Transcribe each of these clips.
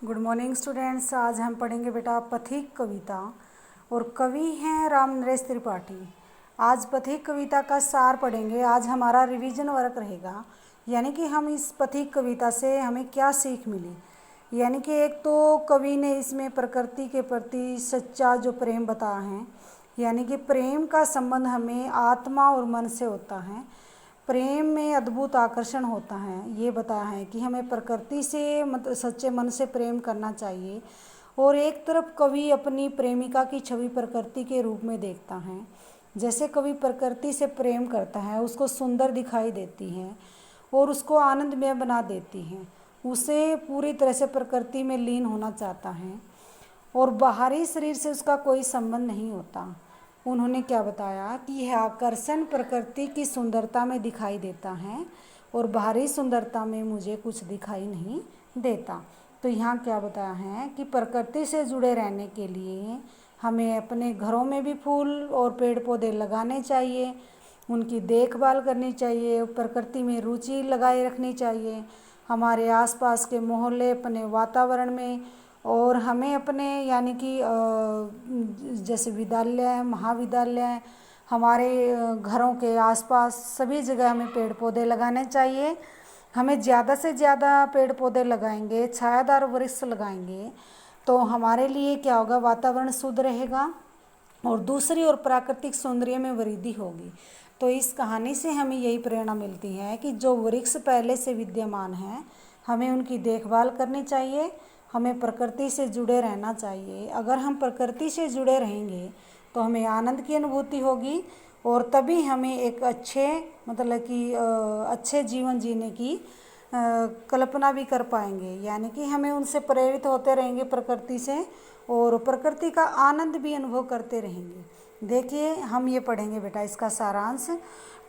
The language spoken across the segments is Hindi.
Good morning students. आज हम पढ़ेंगे बेटा पथिक कविता और कवि हैं राम नरेश त्रिपाठी। आज पथिक कविता का सार पढ़ेंगे। आज हमारा रिवीजन वर्क रहेगा, यानी कि हम इस पथिक कविता से हमें क्या सीख मिली। यानी कि एक तो कवि ने इसमें प्रकृति के प्रति सच्चा जो प्रेम बताया है, यानी कि प्रेम का संबंध हमें आत्मा और मन से होता है। प्रेम में अद्भुत आकर्षण होता है, ये बताया है कि हमें प्रकृति से मतलब सच्चे मन से प्रेम करना चाहिए। और एक तरफ कवि अपनी प्रेमिका की छवि प्रकृति के रूप में देखता है। जैसे कवि प्रकृति से प्रेम करता है, उसको सुंदर दिखाई देती है और उसको आनंदमय बना देती है। उसे पूरी तरह से प्रकृति में लीन होना चाहता है और बाहरी शरीर से उसका कोई संबंध नहीं होता। उन्होंने क्या बताया कि यह आकर्षण प्रकृति की सुंदरता में दिखाई देता है और बाहरी सुंदरता में मुझे कुछ दिखाई नहीं देता। तो यहाँ क्या बताया है कि प्रकृति से जुड़े रहने के लिए हमें अपने घरों में भी फूल और पेड़ पौधे लगाने चाहिए, उनकी देखभाल करनी चाहिए, प्रकृति में रुचि लगाए रखनी चाहिए। हमारे आसपास के मोहल्ले, अपने वातावरण में, और हमें अपने यानी कि जैसे विद्यालय, महाविद्यालय, हमारे घरों के आसपास सभी जगह हमें पेड़ पौधे लगाने चाहिए। हमें ज़्यादा से ज़्यादा पेड़ पौधे लगाएंगे, छायादार वृक्ष लगाएंगे तो हमारे लिए क्या होगा, वातावरण शुद्ध रहेगा और दूसरी ओर प्राकृतिक सौंदर्य में वृद्धि होगी। तो इस कहानी से हमें यही प्रेरणा मिलती है कि जो वृक्ष पहले से विद्यमान हैं हमें उनकी देखभाल करनी चाहिए, हमें प्रकृति से जुड़े रहना चाहिए। अगर हम प्रकृति से जुड़े रहेंगे तो हमें आनंद की अनुभूति होगी और तभी हमें एक अच्छे मतलब कि अच्छे जीवन जीने की कल्पना भी कर पाएंगे। यानी कि हमें उनसे प्रेरित होते रहेंगे प्रकृति से और प्रकृति का आनंद भी अनुभव करते रहेंगे। देखिए हम ये पढ़ेंगे बेटा इसका सारांश।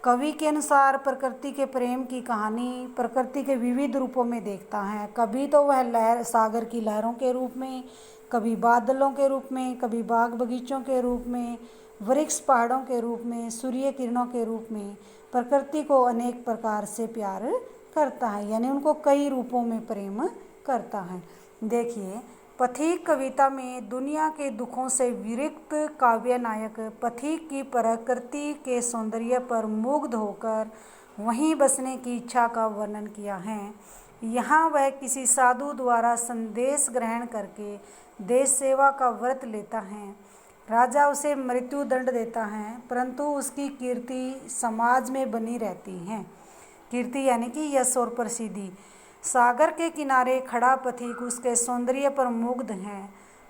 कवि के अनुसार प्रकृति के प्रेम की कहानी प्रकृति के विविध रूपों में देखता है। कभी तो वह लहर सागर की लहरों के रूप में, कभी बादलों के रूप में, कभी बाग बगीचों के रूप में, वृक्ष पहाड़ों के रूप में, सूर्य किरणों के रूप में प्रकृति को अनेक प्रकार से प्यार करता है, यानी उनको कई रूपों में प्रेम करता है। देखिए पथिक कविता में दुनिया के दुखों से विरक्त काव्य नायक पथिक की प्रकृति के सौंदर्य पर मुग्ध होकर वहीं बसने की इच्छा का वर्णन किया है। यहाँ वह किसी साधु द्वारा संदेश ग्रहण करके देश सेवा का व्रत लेता है। राजा उसे मृत्यु दंड देता है, परंतु उसकी कीर्ति समाज में बनी रहती है। कीर्ति यानी कि यश और प्रसिद्धि। सागर के किनारे खड़ा पथिक उसके सौंदर्य पर मुग्ध है।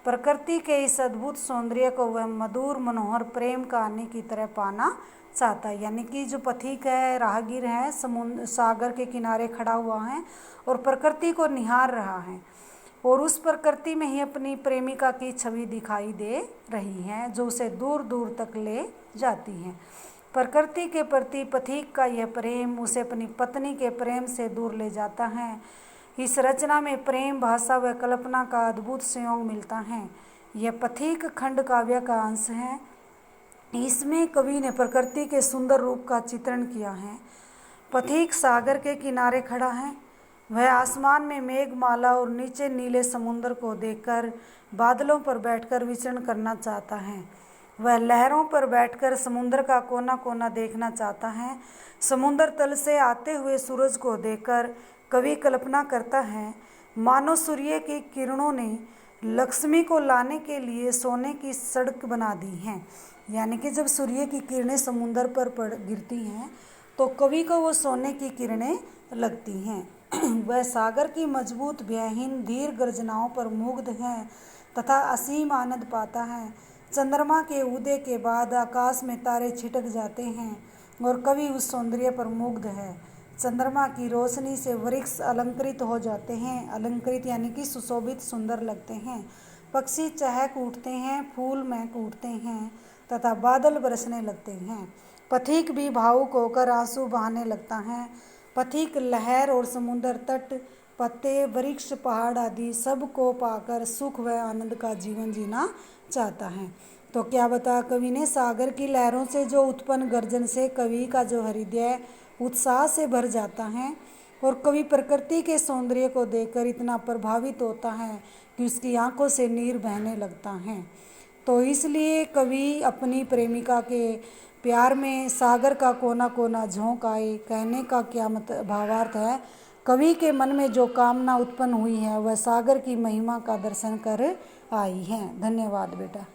प्रकृति के इस अद्भुत सौंदर्य को वह मधुर मनोहर प्रेम कहानी की तरह पाना चाहता है। यानी कि जो पथिक है, राहगीर है, समुद्र सागर के किनारे खड़ा हुआ है और प्रकृति को निहार रहा है और उस प्रकृति में ही अपनी प्रेमिका की छवि दिखाई दे रही है जो उसे दूर दूर तक ले जाती है। प्रकृति के प्रति पथिक का यह प्रेम उसे अपनी पत्नी के प्रेम से दूर ले जाता है। इस रचना में प्रेम, भाषा व कल्पना का अद्भुत संयोग मिलता है। यह पथिक खंड काव्य का अंश है। इसमें कवि ने प्रकृति के सुंदर रूप का चित्रण किया है। पथिक सागर के किनारे खड़ा है। वह आसमान में मेघमाला और नीचे नीले समुद्र को देखकर बादलों पर बैठकर विचरण करना चाहता है। वह लहरों पर बैठकर समुद्र का कोना कोना देखना चाहता है। समुद्र तल से आते हुए सूरज को देखकर कवि कल्पना करता है मानो सूर्य की किरणों ने लक्ष्मी को लाने के लिए सोने की सड़क बना दी है। यानी कि जब सूर्य की किरणें समुद्र पर गिरती हैं तो कवि को वो सोने की किरणें लगती हैं। वह सागर की मजबूत भयहीन धीर गर्जनाओं पर मुग्ध है तथा असीम आनंद पाता है। चंद्रमा के उदय के बाद आकाश में तारे छिटक जाते हैं और कवि उस सौंदर्य पर मुग्ध है। चंद्रमा की रोशनी से वृक्ष अलंकृत हो जाते हैं। अलंकृत यानी कि सुशोभित, सुंदर लगते हैं। पक्षी चहक उठते हैं, फूल महक उठते हैं तथा बादल बरसने लगते हैं। पथिक भी भावुक होकर आंसू बहाने लगता है। पथिक लहर और समुद्र तट, पत्ते, वृक्ष, पहाड़ आदि सब को पाकर सुख व आनंद का जीवन जीना चाहता है। तो क्या बता कवि ने, सागर की लहरों से जो उत्पन्न गर्जन से कवि का जो हृदय उत्साह से भर जाता है और कवि प्रकृति के सौंदर्य को देखकर इतना प्रभावित होता है कि उसकी आंखों से नीर बहने लगता है। तो इसलिए कवि अपनी प्रेमिका के प्यार में सागर का कोना कोना झोंक आए। कहने का क्या भावार्थ है, कवि के मन में जो कामना उत्पन्न हुई है वह सागर की महिमा का दर्शन कर आई है। धन्यवाद बेटा।